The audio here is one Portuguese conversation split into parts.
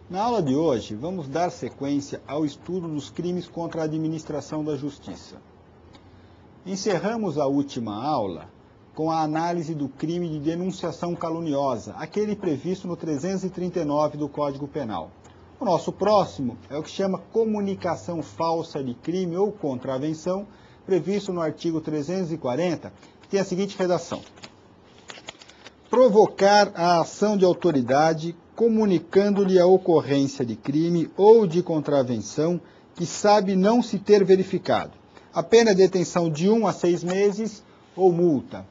Na aula de hoje, vamos dar sequência ao estudo dos crimes contra a administração da justiça. Encerramos a última aula com a análise do crime de denunciação caluniosa, aquele previsto no 339 do Código Penal. O nosso próximo é o que chama comunicação falsa de crime ou contravenção, previsto no artigo 340, que tem a seguinte redação: provocar a ação de autoridade comunicando-lhe a ocorrência de crime ou de contravenção que sabe não se ter verificado. A pena é detenção de 1 a 6 meses ou multa.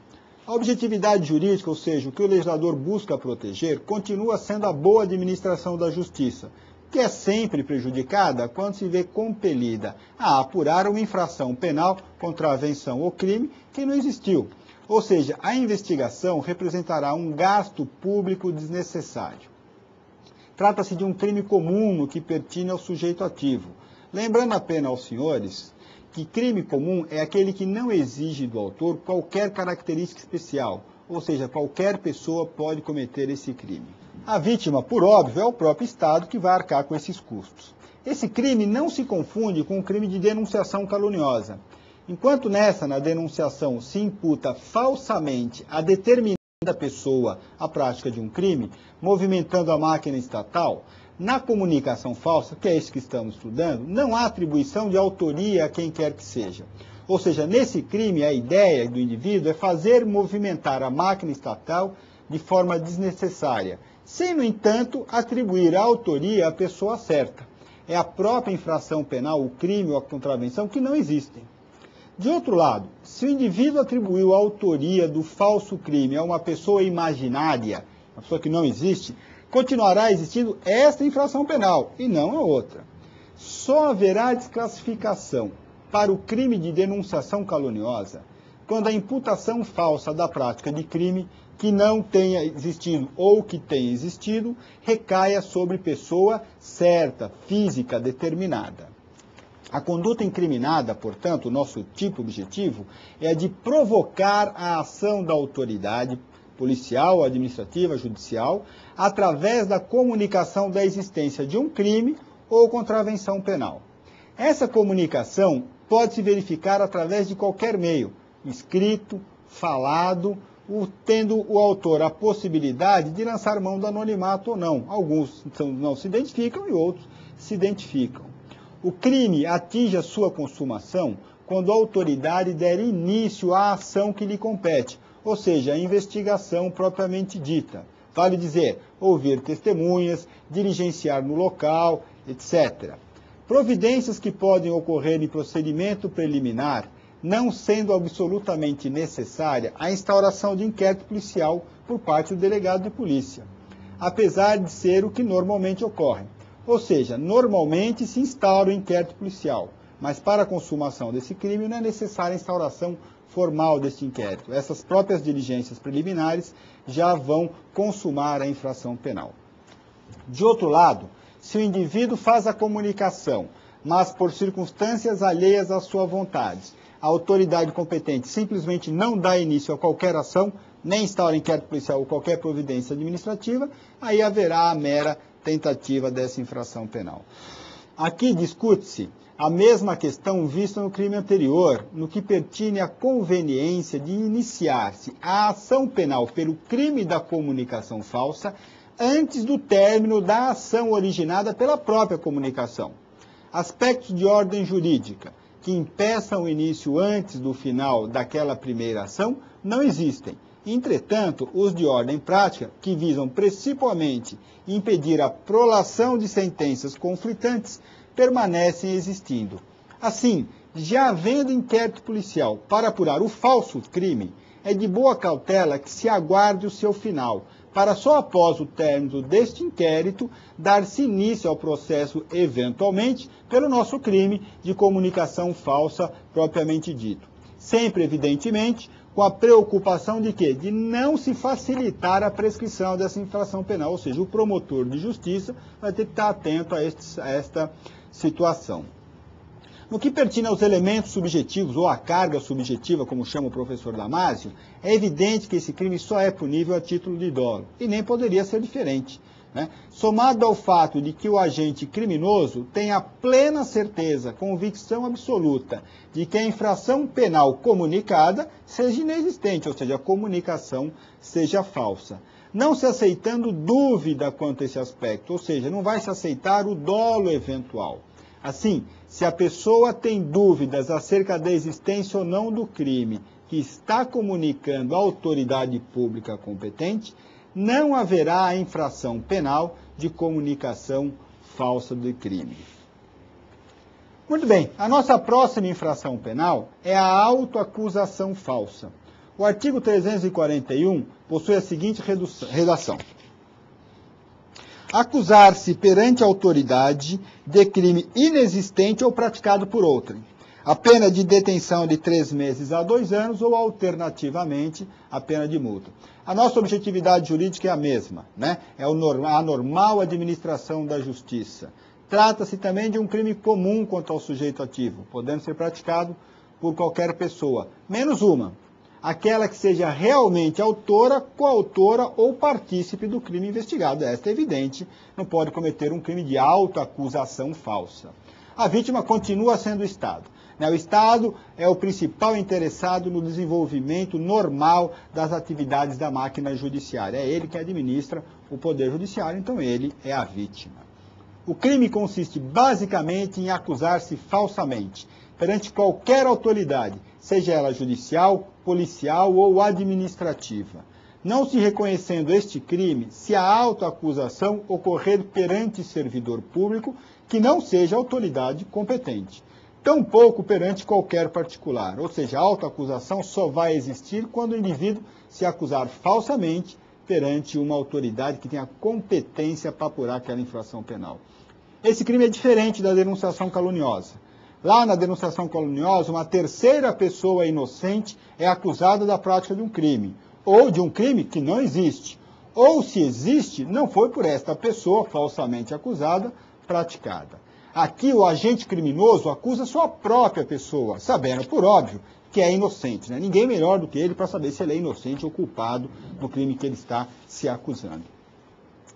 A objetividade jurídica, ou seja, o que o legislador busca proteger, continua sendo a boa administração da justiça, que é sempre prejudicada quando se vê compelida a apurar uma infração penal, contravenção ou crime que não existiu. Ou seja, a investigação representará um gasto público desnecessário. Trata-se de um crime comum no que pertine ao sujeito ativo. Lembrando apenas aos senhores que crime comum é aquele que não exige do autor qualquer característica especial, ou seja, qualquer pessoa pode cometer esse crime. A vítima, por óbvio, é o próprio Estado que vai arcar com esses custos. Esse crime não se confunde com o crime de denunciação caluniosa. Enquanto na denunciação, se imputa falsamente a determinada pessoa a prática de um crime, movimentando a máquina estatal, na comunicação falsa, que é isso que estamos estudando, não há atribuição de autoria a quem quer que seja. Ou seja, nesse crime, a ideia do indivíduo é fazer movimentar a máquina estatal de forma desnecessária, sem, no entanto, atribuir a autoria à pessoa certa. É a própria infração penal, o crime ou a contravenção, que não existem. De outro lado, se o indivíduo atribuiu a autoria do falso crime a uma pessoa imaginária, uma pessoa que não existe, continuará existindo esta infração penal e não a outra. Só haverá desclassificação para o crime de denunciação caluniosa quando a imputação falsa da prática de crime que não tenha existido ou que tenha existido recaia sobre pessoa certa, física, determinada. A conduta incriminada, portanto, o nosso tipo objetivo é a de provocar a ação da autoridade policial, administrativa, judicial, através da comunicação da existência de um crime ou contravenção penal. Essa comunicação pode se verificar através de qualquer meio, escrito, falado, tendo o autor a possibilidade de lançar mão do anonimato ou não. Alguns não se identificam e outros se identificam. O crime atinge a sua consumação quando a autoridade der início à ação que lhe compete, ou seja, a investigação propriamente dita. Vale dizer, ouvir testemunhas, diligenciar no local, etc. Providências que podem ocorrer em procedimento preliminar, não sendo absolutamente necessária a instauração de inquérito policial por parte do delegado de polícia, apesar de ser o que normalmente ocorre. Ou seja, normalmente se instaura o inquérito policial, mas para a consumação desse crime não é necessária a instauração formal deste inquérito. Essas próprias diligências preliminares já vão consumar a infração penal. De outro lado, se o indivíduo faz a comunicação, mas por circunstâncias alheias à sua vontade, a autoridade competente simplesmente não dá início a qualquer ação, nem instaura inquérito policial ou qualquer providência administrativa, aí haverá a mera tentativa dessa infração penal. Aqui discute-se a mesma questão vista no crime anterior, no que pertine à conveniência de iniciar-se a ação penal pelo crime da comunicação falsa antes do término da ação originada pela própria comunicação. Aspectos de ordem jurídica que impeçam o início antes do final daquela primeira ação não existem. Entretanto, os de ordem prática, que visam principalmente impedir a prolação de sentenças conflitantes, permanecem existindo. Assim, já havendo inquérito policial para apurar o falso crime, é de boa cautela que se aguarde o seu final, para só após o término deste inquérito dar-se início ao processo, eventualmente, pelo nosso crime de comunicação falsa propriamente dito. Sempre, evidentemente, com a preocupação de quê? De não se facilitar a prescrição dessa infração penal, ou seja, o promotor de justiça vai ter que estar atento a esta situação. No que pertine aos elementos subjetivos, ou à carga subjetiva, como chama o professor Damásio, é evidente que esse crime só é punível a título de dolo, e nem poderia ser diferente. né? Somado ao fato de que o agente criminoso tem a plena certeza, convicção absoluta, de que a infração penal comunicada seja inexistente, ou seja, a comunicação seja falsa. Não se aceitando dúvida quanto a esse aspecto, ou seja, não vai se aceitar o dolo eventual. Assim, se a pessoa tem dúvidas acerca da existência ou não do crime que está comunicando à autoridade pública competente, não haverá a infração penal de comunicação falsa do crime. Muito bem, a nossa próxima infração penal é a autoacusação falsa. O artigo 341 possui a seguinte redação: acusar-se perante a autoridade de crime inexistente ou praticado por outrem. A pena de detenção de 3 meses a 2 anos ou, alternativamente, a pena de multa. A nossa objetividade jurídica é a mesma, né? É a normal administração da justiça. Trata-se também de um crime comum contra o sujeito ativo, podendo ser praticado por qualquer pessoa, menos uma: aquela que seja realmente autora, coautora ou partícipe do crime investigado. Esta é evidente, não pode cometer um crime de autoacusação falsa. A vítima continua sendo o Estado. O Estado é o principal interessado no desenvolvimento normal das atividades da máquina judiciária. É ele que administra o poder judiciário, então ele é a vítima. O crime consiste basicamente em acusar-se falsamente perante qualquer autoridade, seja ela judicial, policial ou administrativa, não se reconhecendo este crime se a autoacusação ocorrer perante servidor público que não seja autoridade competente, tampouco perante qualquer particular, ou seja, a autoacusação só vai existir quando o indivíduo se acusar falsamente perante uma autoridade que tenha competência para apurar aquela infração penal. Esse crime é diferente da denunciação caluniosa. Lá na denunciação caluniosa, uma terceira pessoa inocente é acusada da prática de um crime, ou de um crime que não existe, ou, se existe, não foi por esta pessoa falsamente acusada praticada. Aqui o agente criminoso acusa sua própria pessoa, sabendo, por óbvio, que é inocente, né? Ninguém melhor do que ele para saber se ele é inocente ou culpado no crime que ele está se acusando.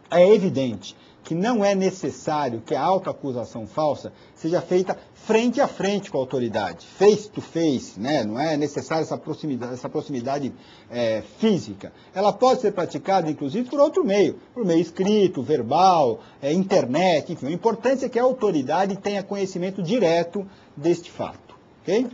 É evidente que não é necessário que a autoacusação falsa seja feita frente a frente com a autoridade, face to face, né? Não é necessária essa proximidade física. Ela pode ser praticada, inclusive, por outro meio, por meio escrito, verbal, internet, enfim. O importante é que a autoridade tenha conhecimento direto deste fato, ok?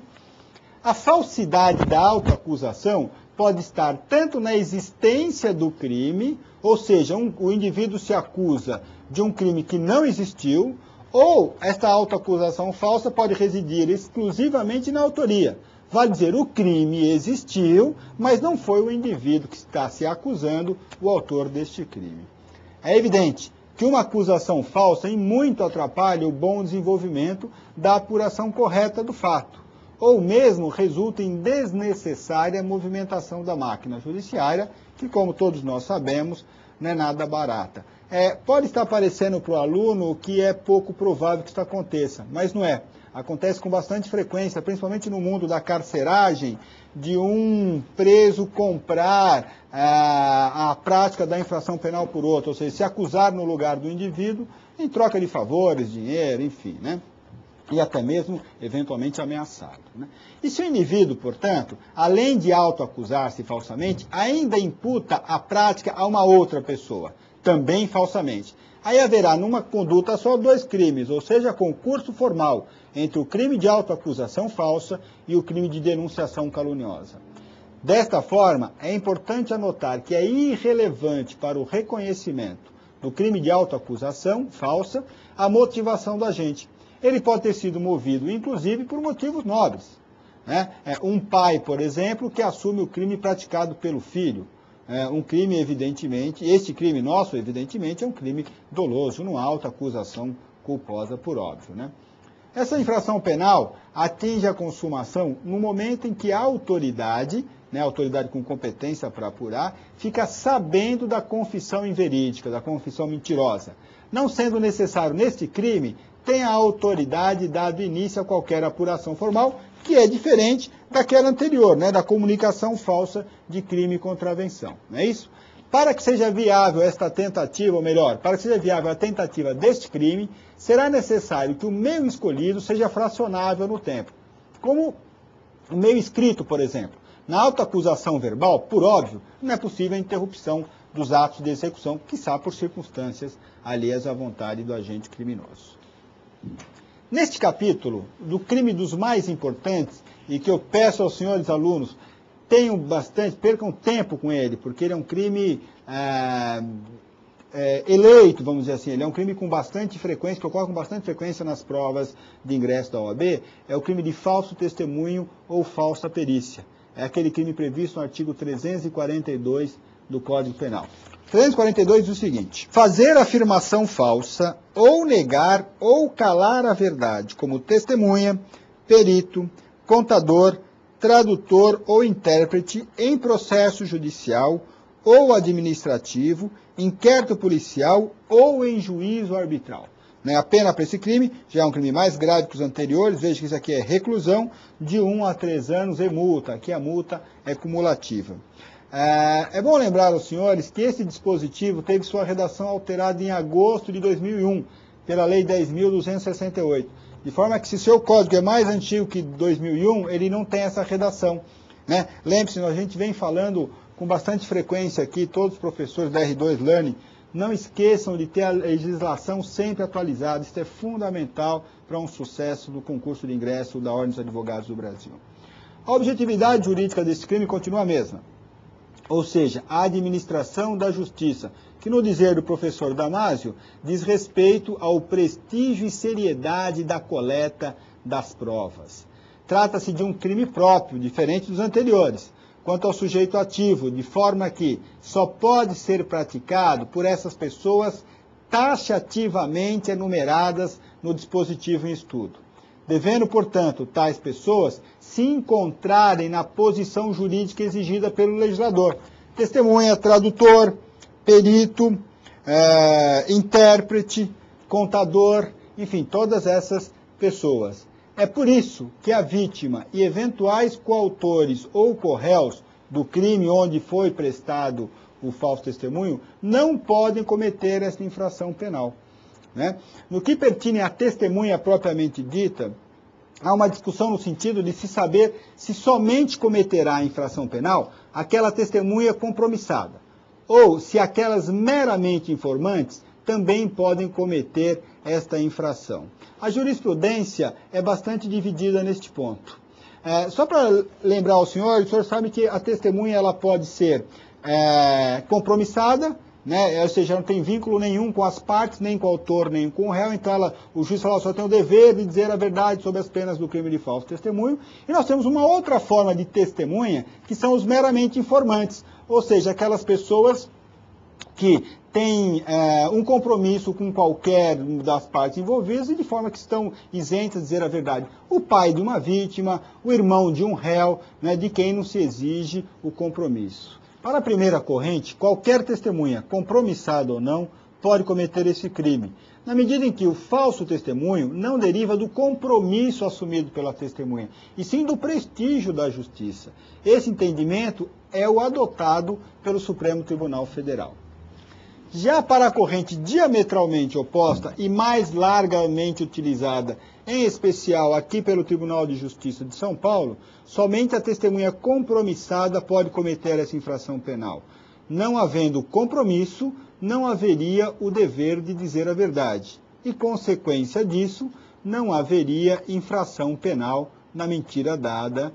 A falsidade da autoacusação pode estar tanto na existência do crime, ou seja, o indivíduo se acusa de um crime que não existiu, ou esta autoacusação falsa pode residir exclusivamente na autoria. Vale dizer, o crime existiu, mas não foi o indivíduo que está se acusando o autor deste crime. É evidente que uma acusação falsa em muito atrapalha o bom desenvolvimento da apuração correta do fato, ou mesmo resulta em desnecessária movimentação da máquina judiciária, que, como todos nós sabemos, não é nada barata. Pode estar parecendo para o aluno que é pouco provável que isso aconteça, mas não é. Acontece com bastante frequência, principalmente no mundo da carceragem, de um preso comprar a prática da infração penal por outro, ou seja, se acusar no lugar do indivíduo em troca de favores, dinheiro, enfim, né? E até mesmo, eventualmente, ameaçado, né? E se o indivíduo, portanto, além de autoacusar-se falsamente, ainda imputa a prática a uma outra pessoa, também falsamente, aí haverá numa conduta só 2 crimes, ou seja, concurso formal entre o crime de autoacusação falsa e o crime de denunciação caluniosa. Desta forma, é importante anotar que é irrelevante para o reconhecimento do crime de autoacusação falsa a motivação do agente. Ele pode ter sido movido, inclusive, por motivos nobres, né? Um pai, por exemplo, que assume o crime praticado pelo filho. Um crime, evidentemente, este crime nosso, evidentemente, é um crime doloso, não há autoacusação culposa, por óbvio, né? Essa infração penal atinge a consumação no momento em que a autoridade, né, a autoridade com competência para apurar, fica sabendo da confissão inverídica, da confissão mentirosa. Não sendo necessário, neste crime, tem a autoridade dado início a qualquer apuração formal, que é diferente daquela anterior, né, da comunicação falsa de crime e contravenção. Não é isso? Para que seja viável esta tentativa, ou melhor, para que seja viável a tentativa deste crime, será necessário que o meio escolhido seja fracionável no tempo, como o meio escrito, por exemplo. Na autoacusação verbal, por óbvio, não é possível a interrupção dos atos de execução, quiçá por circunstâncias alheias à vontade do agente criminoso. Neste capítulo, do crime dos mais importantes, e que eu peço aos senhores alunos, percam tempo com ele, porque ele é um crime eleito, vamos dizer assim, ele é um crime com bastante frequência, que ocorre com bastante frequência nas provas de ingresso da OAB, é o crime de falso testemunho ou falsa perícia. É aquele crime previsto no artigo 342 do Código Penal. 342 diz o seguinte: fazer afirmação falsa, ou negar ou calar a verdade, como testemunha, perito, contador, tradutor ou intérprete em processo judicial ou administrativo, inquérito policial ou em juízo arbitral. A pena para esse crime já é um crime mais grave que os anteriores. Veja que isso aqui é reclusão de 1 a 3 anos e multa. Aqui a multa é cumulativa. É bom lembrar aos senhores que esse dispositivo teve sua redação alterada em agosto de 2001, pela Lei 10.268. De forma que, se seu código é mais antigo que 2001, ele não tem essa redação. Lembre-se, a gente vem falando com bastante frequência aqui, todos os professores da R2 Learning, não esqueçam de ter a legislação sempre atualizada. Isso é fundamental para um sucesso no concurso de ingresso da Ordem dos Advogados do Brasil. A objetividade jurídica desse crime continua a mesma. Ou seja, a administração da justiça, que no dizer do professor Damásio, diz respeito ao prestígio e seriedade da coleta das provas. Trata-se de um crime próprio, diferente dos anteriores, quanto ao sujeito ativo, de forma que só pode ser praticado por essas pessoas taxativamente enumeradas no dispositivo em estudo, devendo, portanto, tais pessoas se encontrarem na posição jurídica exigida pelo legislador: testemunha, tradutor, perito, intérprete, contador, enfim, todas essas pessoas. É por isso que a vítima e eventuais coautores ou corréus do crime onde foi prestado o falso testemunho não podem cometer esta infração penal. No que pertine à testemunha propriamente dita, há uma discussão no sentido de se saber se somente cometerá a infração penal aquela testemunha compromissada, ou se aquelas meramente informantes também podem cometer esta infração. A jurisprudência é bastante dividida neste ponto. Só para lembrar ao senhor, o senhor sabe que a testemunha ela pode ser compromissada, ou seja, não tem vínculo nenhum com as partes, nem com o autor, nem com o réu, então o juiz fala, só tem o dever de dizer a verdade sobre as penas do crime de falso testemunho. E nós temos uma outra forma de testemunha, que são os meramente informantes, ou seja, aquelas pessoas que têm um compromisso com qualquer das partes envolvidas e de forma que estão isentas de dizer a verdade. O pai de uma vítima, o irmão de um réu, de quem não se exige o compromisso. Para a primeira corrente, qualquer testemunha, compromissada ou não, pode cometer esse crime, na medida em que o falso testemunho não deriva do compromisso assumido pela testemunha, e sim do prestígio da justiça. Esse entendimento é o adotado pelo Supremo Tribunal Federal. Já para a corrente diametralmente oposta e mais largamente utilizada, em especial aqui pelo Tribunal de Justiça de São Paulo, somente a testemunha compromissada pode cometer essa infração penal. Não havendo compromisso, não haveria o dever de dizer a verdade. E, consequência disso, não haveria infração penal na mentira dada,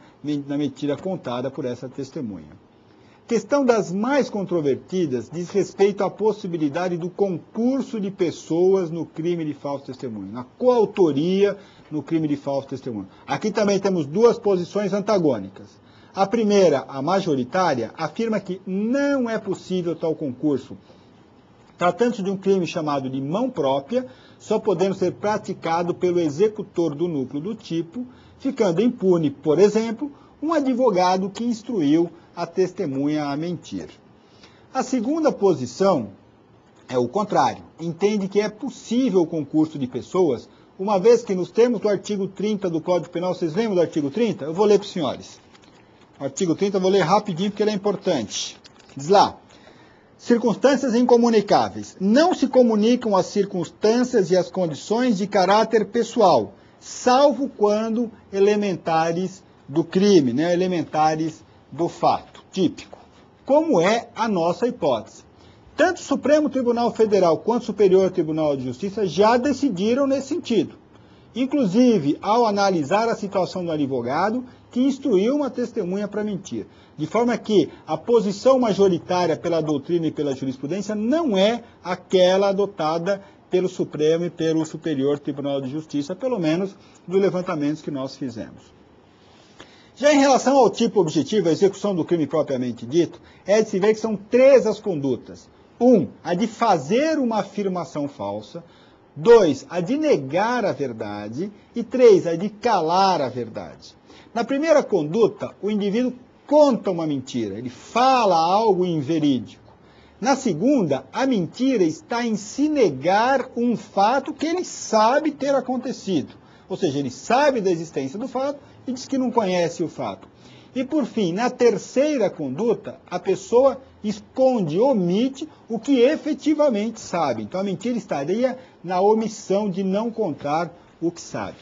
na mentira contada por essa testemunha. Questão das mais controvertidas diz respeito à possibilidade do concurso de pessoas no crime de falso testemunho, na coautoria no crime de falso testemunho. Aqui também temos duas posições antagônicas. A primeira, a majoritária, afirma que não é possível tal concurso, tratando-se de um crime chamado de mão própria, só podendo ser praticado pelo executor do núcleo do tipo, ficando impune, por exemplo, um advogado que instruiu a testemunha a mentir. A segunda posição é o contrário. Entende que é possível o concurso de pessoas, uma vez que nos termos do artigo 30 do Código Penal, vocês lembram do artigo 30? Eu vou ler para os senhores. O artigo 30 eu vou ler rapidinho porque ele é importante. Diz lá: Circunstâncias incomunicáveis. Não se comunicam as circunstâncias e as condições de caráter pessoal, salvo quando elementares do crime, né? Elementares do fato, típico. Como é a nossa hipótese. Tanto o Supremo Tribunal Federal quanto o Superior Tribunal de Justiça já decidiram nesse sentido. Inclusive, ao analisar a situação do advogado que instruiu uma testemunha para mentir. De forma que a posição majoritária pela doutrina e pela jurisprudência não é aquela adotada pelo Supremo e pelo Superior Tribunal de Justiça, pelo menos dos levantamentos que nós fizemos. Já em relação ao tipo objetivo, a execução do crime propriamente dito, é de se ver que são 3 as condutas. 1, a de fazer uma afirmação falsa. 2, a de negar a verdade. E 3, a de calar a verdade. Na primeira conduta, o indivíduo conta uma mentira, ele fala algo inverídico. Na segunda, a mentira está em se negar um fato que ele sabe ter acontecido. Ou seja, ele sabe da existência do fato e diz que não conhece o fato. E por fim, na terceira conduta, a pessoa esconde, omite o que efetivamente sabe. Então a mentira estaria na omissão de não contar o que sabe.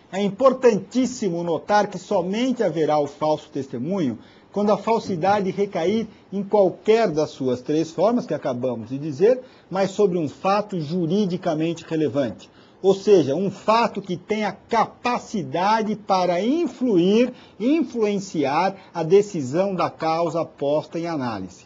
É importantíssimo notar que somente haverá o falso testemunho quando a falsidade recair em qualquer das suas 3 formas que acabamos de dizer, mas sobre um fato juridicamente relevante. Ou seja, um fato que tenha capacidade para influenciar a decisão da causa posta em análise.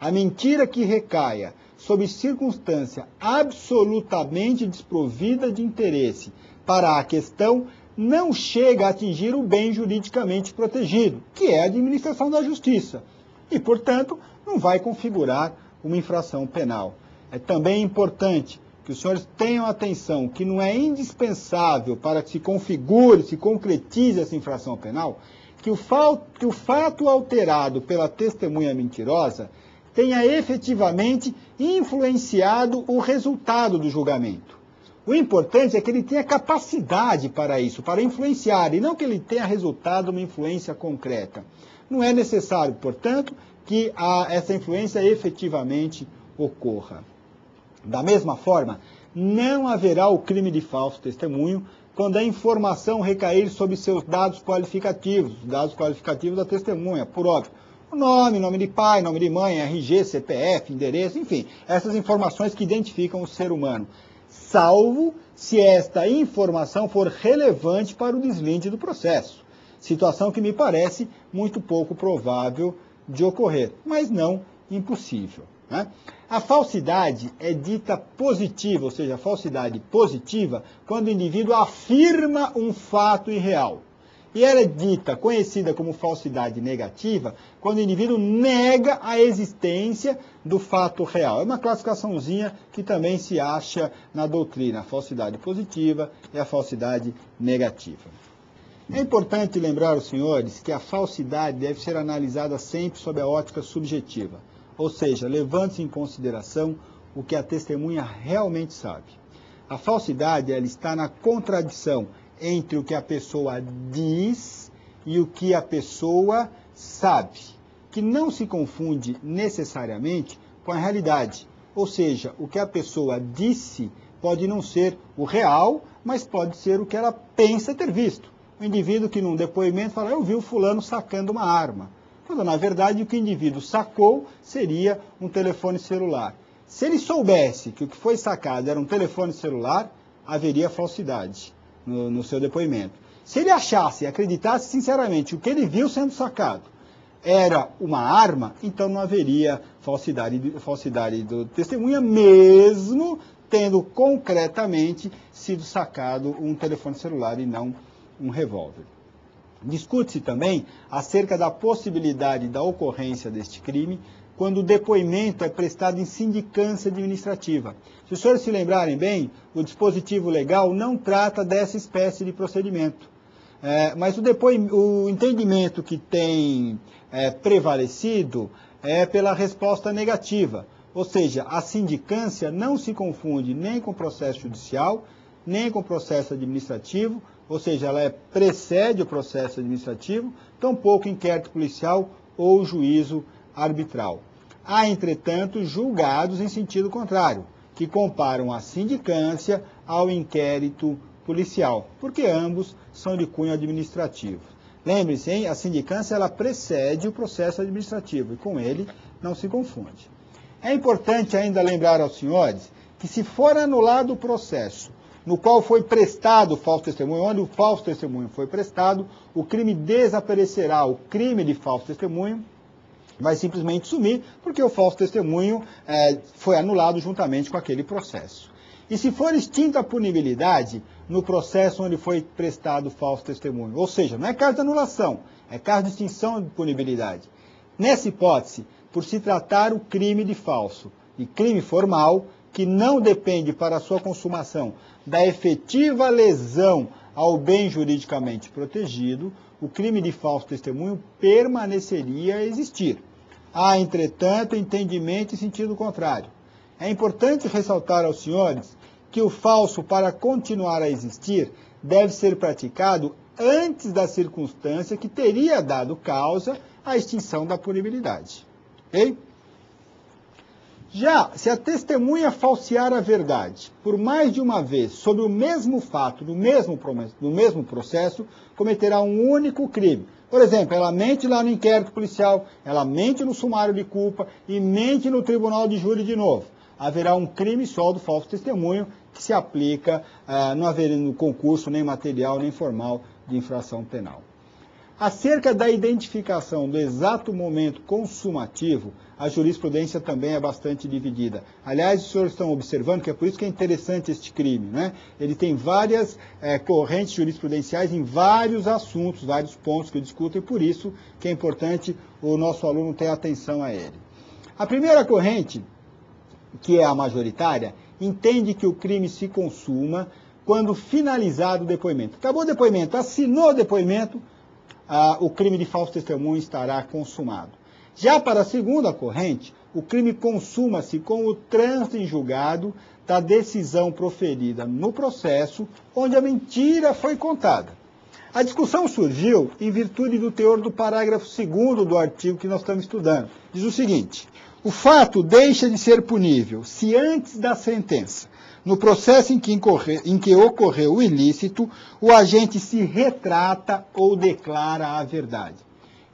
A mentira que recaia sob circunstância absolutamente desprovida de interesse para a questão não chega a atingir o bem juridicamente protegido, que é a administração da justiça, e, portanto, não vai configurar uma infração penal. É também importante que os senhores tenham atenção que não é indispensável para que se configure, se concretize essa infração penal, que o fato alterado pela testemunha mentirosa tenha efetivamente influenciado o resultado do julgamento. O importante é que ele tenha capacidade para isso, para influenciar, e não que ele tenha resultado uma influência concreta. Não é necessário, portanto, que essa influência efetivamente ocorra. Da mesma forma, não haverá o crime de falso testemunho quando a informação recair sobre seus dados qualificativos, os dados qualificativos da testemunha, por óbvio. O nome, nome de pai, nome de mãe, RG, CPF, endereço, enfim, essas informações que identificam o ser humano, salvo se esta informação for relevante para o deslinde do processo, situação que me parece muito pouco provável de ocorrer, mas não impossível, né? A falsidade é dita positiva, ou seja, a falsidade positiva, quando o indivíduo afirma um fato irreal. E ela é dita, conhecida como falsidade negativa, quando o indivíduo nega a existência do fato real. É uma classificaçãozinha que também se acha na doutrina, a falsidade positiva e a falsidade negativa. É importante lembrar aos senhores que a falsidade deve ser analisada sempre sob a ótica subjetiva, ou seja, levando-se em consideração o que a testemunha realmente sabe. A falsidade ela está na contradição entre o que a pessoa diz e o que a pessoa sabe, que não se confunde necessariamente com a realidade. Ou seja, o que a pessoa disse pode não ser o real, mas pode ser o que ela pensa ter visto. O indivíduo que num depoimento fala, eu vi o fulano sacando uma arma. Quando, na verdade, o que o indivíduo sacou seria um telefone celular. Se ele soubesse que o que foi sacado era um telefone celular, haveria falsidade no seu depoimento. Se ele achasse e acreditasse sinceramente o que ele viu sendo sacado era uma arma, então não haveria falsidade do testemunha, mesmo tendo concretamente sido sacado um telefone celular e não um revólver. Discute-se também acerca da possibilidade da ocorrência deste crime quando o depoimento é prestado em sindicância administrativa. Se os senhores se lembrarem bem, o dispositivo legal não trata dessa espécie de procedimento. Mas o entendimento que tem prevalecido é pela resposta negativa. Ou seja, a sindicância não se confunde nem com processo judicial, nem com processo administrativo, ou seja, ela precede o processo administrativo, tampouco inquérito policial ou juízo arbitral. Há, entretanto, julgados em sentido contrário, que comparam a sindicância ao inquérito policial, porque ambos são de cunho administrativo. Lembre-se, hein? A sindicância ela precede o processo administrativo e com ele não se confunde. É importante ainda lembrar aos senhores que se for anulado o processo no qual foi prestado o falso testemunho, onde o falso testemunho foi prestado, o crime desaparecerá. O crime de falso testemunho vai simplesmente sumir, porque o falso testemunho foi anulado juntamente com aquele processo. E se for extinta a punibilidade no processo onde foi prestado o falso testemunho, ou seja, não é caso de anulação, é caso de extinção de punibilidade. Nessa hipótese, por se tratar o crime de falso, e crime formal, que não depende para a sua consumação da efetiva lesão ao bem juridicamente protegido, o crime de falso testemunho permaneceria a existir. Há, entretanto, entendimento em sentido contrário. É importante ressaltar aos senhores que o falso, para continuar a existir, deve ser praticado antes da circunstância que teria dado causa à extinção da punibilidade. Ok? Já, se a testemunha falsear a verdade por mais de uma vez sobre o mesmo fato, no mesmo processo, cometerá um único crime. Por exemplo, ela mente lá no inquérito policial, ela mente no sumário de culpa e mente no tribunal de júri de novo. Haverá um crime só do falso testemunho que se aplica, não haverá concurso nem material nem formal de infração penal. Acerca da identificação do exato momento consumativo, a jurisprudência também é bastante dividida. Aliás, os senhores estão observando que é por isso que é interessante este crime, né? Ele tem várias correntes jurisprudenciais em vários assuntos, vários pontos que discutem, por isso que é importante o nosso aluno ter atenção a ele. A primeira corrente, que é a majoritária, entende que o crime se consuma quando finalizado o depoimento. Acabou o depoimento, assinou o depoimento, o crime de falso testemunho estará consumado. Já para a segunda corrente, o crime consuma-se com o trânsito em julgado da decisão proferida no processo onde a mentira foi contada. A discussão surgiu em virtude do teor do parágrafo 2º do artigo que nós estamos estudando. Diz o seguinte: o fato deixa de ser punível se antes da sentença, no processo em que ocorreu o ilícito, o agente se retrata ou declara a verdade.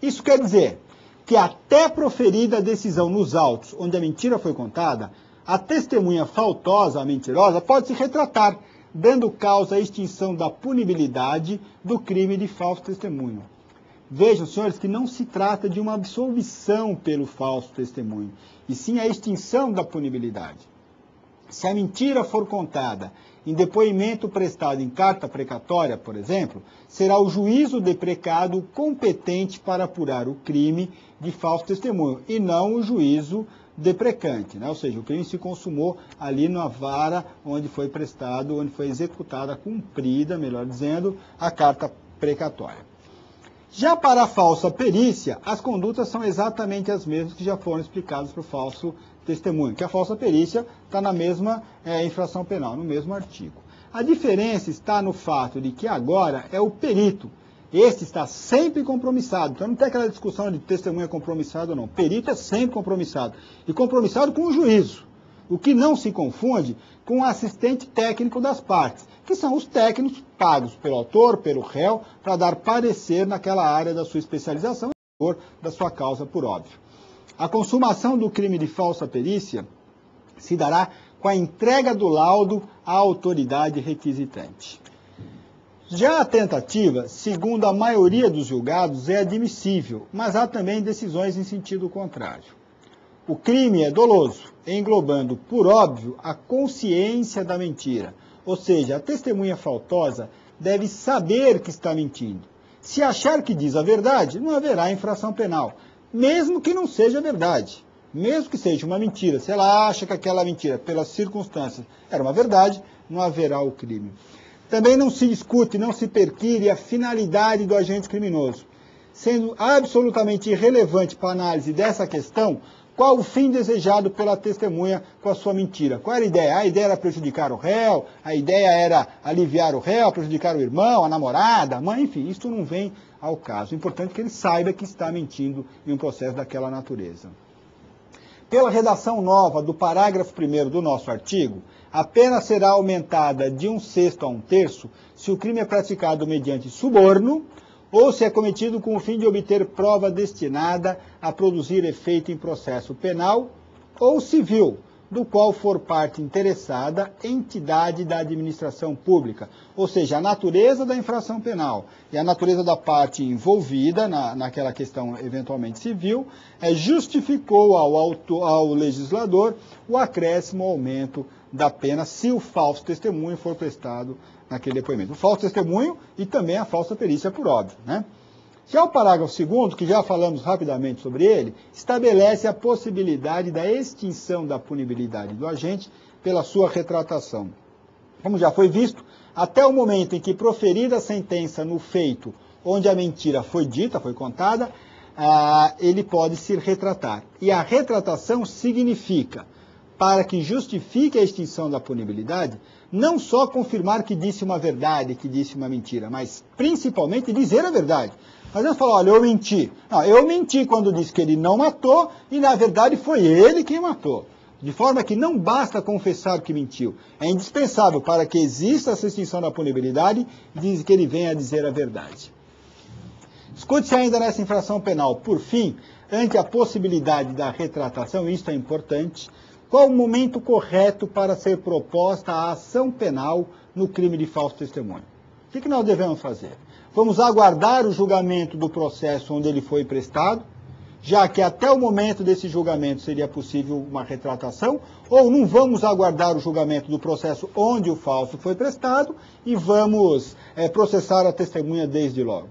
Isso quer dizer que até proferida a decisão nos autos onde a mentira foi contada, a testemunha faltosa, a mentirosa, pode se retratar, dando causa à extinção da punibilidade do crime de falso testemunho. Vejam, senhores, que não se trata de uma absolvição pelo falso testemunho, e sim a extinção da punibilidade. Se a mentira for contada em depoimento prestado em carta precatória, por exemplo, será o juízo deprecado competente para apurar o crime de falso testemunho, e não o juízo deprecante, né? Ou seja, o crime se consumou ali na vara onde foi prestado, onde foi executada, cumprida, melhor dizendo, a carta precatória. Já para a falsa perícia, as condutas são exatamente as mesmas que já foram explicadas para o falso testemunho, que a falsa perícia está na mesma infração penal, no mesmo artigo. A diferença está no fato de que agora é o perito. Este está sempre compromissado. Então não tem aquela discussão de testemunha compromissado ou não. Perito é sempre compromissado. E compromissado com o juízo. O que não se confunde com o assistente técnico das partes, que são os técnicos pagos pelo autor, pelo réu, para dar parecer naquela área da sua especialização, da sua causa, por óbvio. A consumação do crime de falsa perícia se dará com a entrega do laudo à autoridade requisitante. Já a tentativa, segundo a maioria dos julgados, é admissível, mas há também decisões em sentido contrário. O crime é doloso, englobando, por óbvio, a consciência da mentira, ou seja, a testemunha faltosa deve saber que está mentindo. Se achar que diz a verdade, não haverá infração penal, mesmo que não seja verdade, mesmo que seja uma mentira. Se ela acha que aquela mentira, pelas circunstâncias, era uma verdade, não haverá o crime. Também não se discute, não se perquire a finalidade do agente criminoso, sendo absolutamente irrelevante para a análise dessa questão qual o fim desejado pela testemunha com a sua mentira. Qual era a ideia? A ideia era prejudicar o réu, a ideia era aliviar o réu, prejudicar o irmão, a namorada, a mãe, enfim, isso não vem ao caso. O importante é que ele saiba que está mentindo em um processo daquela natureza. pela redação nova do parágrafo 1º do nosso artigo, a pena será aumentada de 1/6 a 1/3 se o crime é praticado mediante suborno ou se é cometido com o fim de obter prova destinada a produzir efeito em processo penal ou civil, do qual for parte interessada entidade da administração pública. Ou seja, a natureza da infração penal e a natureza da parte envolvida naquela questão eventualmente civil justificou ao legislador o acréscimo ou aumento da pena se o falso testemunho for prestado naquele depoimento. O falso testemunho e também a falsa perícia, por óbvio, né? Já o parágrafo 2º, que já falamos rapidamente sobre ele, estabelece a possibilidade da extinção da punibilidade do agente pela sua retratação. Como já foi visto, até o momento em que proferida a sentença no feito onde a mentira foi dita, foi contada, ele pode se retratar. E a retratação significa, para que justifique a extinção da punibilidade, não só confirmar que disse uma verdade, que disse uma mentira, mas principalmente dizer a verdade. Mas eu falo, olha, eu menti. Não, eu menti quando disse que ele não matou e, na verdade, foi ele quem matou. De forma que não basta confessar que mentiu. É indispensável para que exista essa extinção da punibilidade diz que ele venha a dizer a verdade. Escute-se ainda nessa infração penal. Por fim, ante a possibilidade da retratação, isto é importante, qual o momento correto para ser proposta a ação penal no crime de falso testemunho? O que nós devemos fazer? Vamos aguardar o julgamento do processo onde ele foi prestado, já que até o momento desse julgamento seria possível uma retratação, ou não vamos aguardar o julgamento do processo onde o falso foi prestado e vamos processar a testemunha desde logo.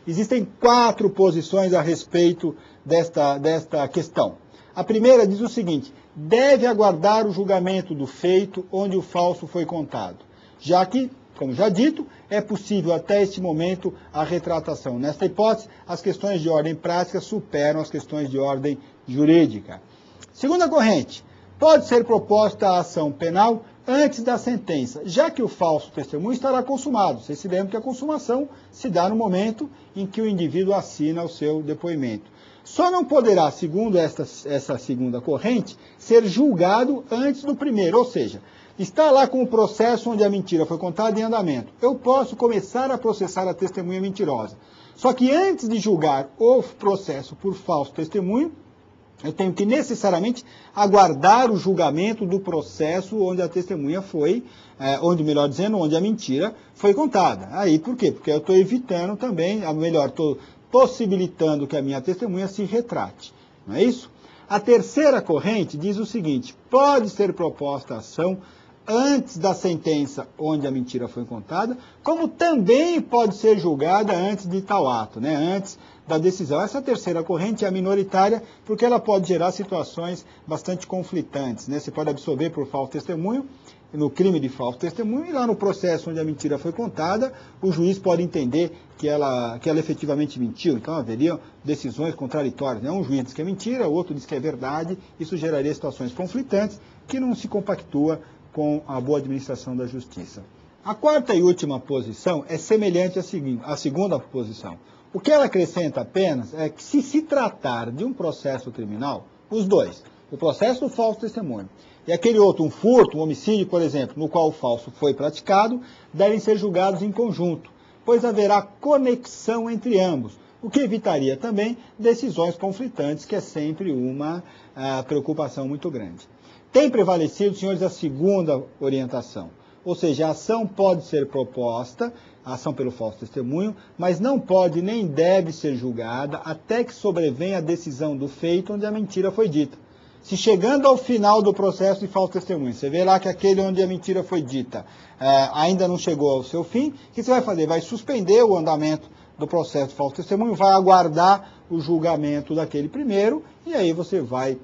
Existem 4 posições a respeito desta questão. A primeira diz o seguinte: deve aguardar o julgamento do feito onde o falso foi contado, já que, como já dito, é possível até este momento a retratação. Nesta hipótese, as questões de ordem prática superam as questões de ordem jurídica. Segunda corrente, pode ser proposta a ação penal antes da sentença, já que o falso testemunho estará consumado. Vocês se lembram que a consumação se dá no momento em que o indivíduo assina o seu depoimento. Só não poderá, segundo essa segunda corrente, ser julgado antes do primeiro, ou seja, está lá com o processo onde a mentira foi contada em andamento. Eu posso começar a processar a testemunha mentirosa. Só que antes de julgar o processo por falso testemunho, eu tenho que necessariamente aguardar o julgamento do processo onde a testemunha foi, onde a mentira foi contada. Aí por quê? Porque eu estou evitando também, estou possibilitando que a minha testemunha se retrate. Não é isso? A terceira corrente diz o seguinte: pode ser proposta a ação antes da sentença onde a mentira foi contada, como também pode ser julgada antes de tal ato, né? Antes da decisão. Essa terceira corrente é a minoritária, porque ela pode gerar situações bastante conflitantes, né? Você pode absolver por falso testemunho, no crime de falso testemunho, e lá no processo onde a mentira foi contada, o juiz pode entender que ela efetivamente mentiu. Então haveriam decisões contraditórias, né? Um juiz diz que é mentira, o outro diz que é verdade. Isso geraria situações conflitantes que não se compactua com a boa administração da justiça. A quarta e última posição é semelhante à segunda posição. O que ela acrescenta apenas é que, se tratar de um processo criminal, os dois, o processo do falso testemunho e aquele outro, um furto, um homicídio, por exemplo, no qual o falso foi praticado, devem ser julgados em conjunto, pois haverá conexão entre ambos, o que evitaria também decisões conflitantes, que é sempre uma preocupação muito grande. Tem prevalecido, senhores, a segunda orientação, ou seja, a ação pode ser proposta, a ação pelo falso testemunho, mas não pode nem deve ser julgada até que sobrevenha a decisão do feito onde a mentira foi dita. Se chegando ao final do processo de falso testemunho, você vê lá que aquele onde a mentira foi dita ainda não chegou ao seu fim, o que você vai fazer? Vai suspender o andamento do processo de falso testemunho, vai aguardar o julgamento daquele primeiro, e aí você vai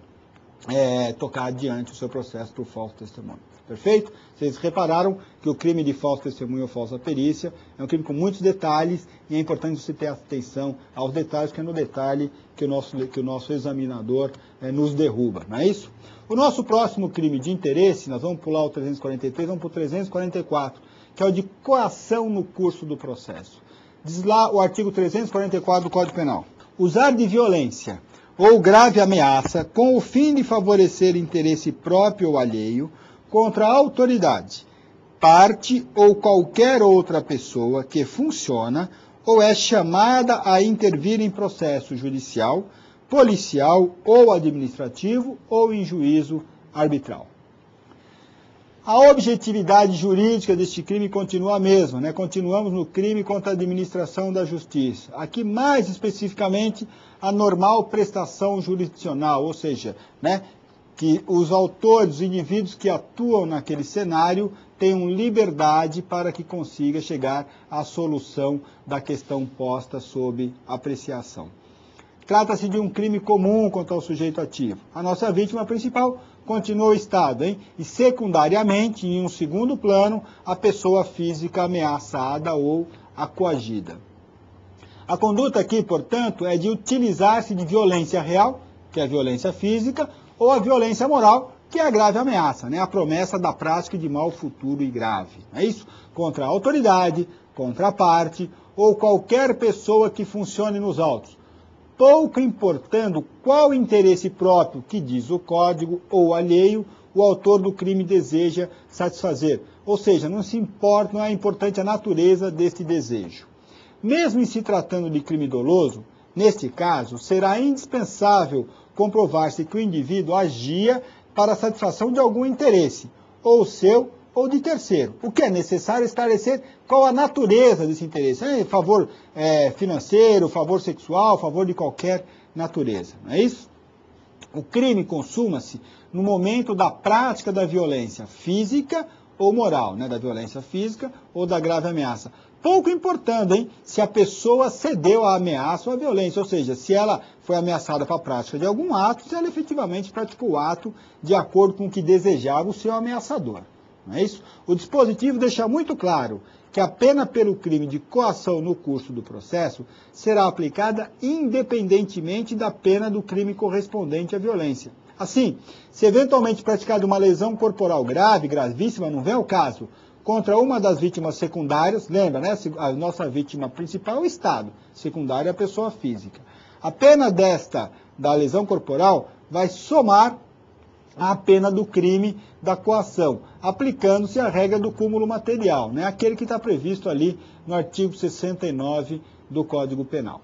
tocar adiante o seu processo por falso testemunho. Perfeito? Vocês repararam que o crime de falso testemunho ou falsa perícia é um crime com muitos detalhes, e é importante você ter atenção aos detalhes, que é no detalhe que o nosso examinador nos derruba, não é isso? O nosso próximo crime de interesse, nós vamos pular o 343, vamos para o 344, que é o de coação no curso do processo. Diz lá o artigo 344 do Código Penal: usar de violência ou grave ameaça com o fim de favorecer interesse próprio ou alheio contra a autoridade, parte ou qualquer outra pessoa que funciona ou é chamada a intervir em processo judicial, policial ou administrativo ou em juízo arbitral. A objetividade jurídica deste crime continua a mesma, né? Continuamos no crime contra a administração da justiça. Aqui, mais especificamente, a normal prestação jurisdicional, ou seja, né, que os autores, os indivíduos que atuam naquele cenário, tenham liberdade para que consiga chegar à solução da questão posta sob apreciação. Trata-se de um crime comum contra o sujeito ativo. A nossa vítima principal continua o Estado, hein? E secundariamente, em um segundo plano, a pessoa física ameaçada ou coagida. A conduta aqui, portanto, é de utilizar-se de violência real, que é a violência física, ou a violência moral, que é a grave ameaça, né? A promessa da prática de mal futuro e grave. É isso? Contra a autoridade, contra a parte, ou qualquer pessoa que funcione nos autos, pouco importando qual interesse próprio que diz o Código ou alheio o autor do crime deseja satisfazer. Ou seja, não é importante a natureza deste desejo. Mesmo em se tratando de crime doloso, neste caso, será indispensável comprovar-se que o indivíduo agia para a satisfação de algum interesse, ou seu ou de terceiro. O que é necessário esclarecer qual a natureza desse interesse. É favor financeiro, favor sexual, favor de qualquer natureza. Não é isso? O crime consuma-se no momento da prática da violência física ou moral, né? Da violência física ou da grave ameaça. Pouco importando, hein? Se a pessoa cedeu à ameaça ou à violência, ou seja, se ela foi ameaçada para a prática de algum ato, se ela efetivamente praticou o ato de acordo com o que desejava o seu ameaçador. Não é isso? O dispositivo deixa muito claro que a pena pelo crime de coação no curso do processo será aplicada independentemente da pena do crime correspondente à violência. Assim, se eventualmente praticada uma lesão corporal grave, gravíssima, não vem ao caso, contra uma das vítimas secundárias, lembra, né? A nossa vítima principal é o Estado, secundária é a pessoa física. A pena da lesão corporal vai somar a pena do crime da coação, aplicando-se a regra do cúmulo material, né? Aquele que está previsto ali no artigo 69 do Código Penal.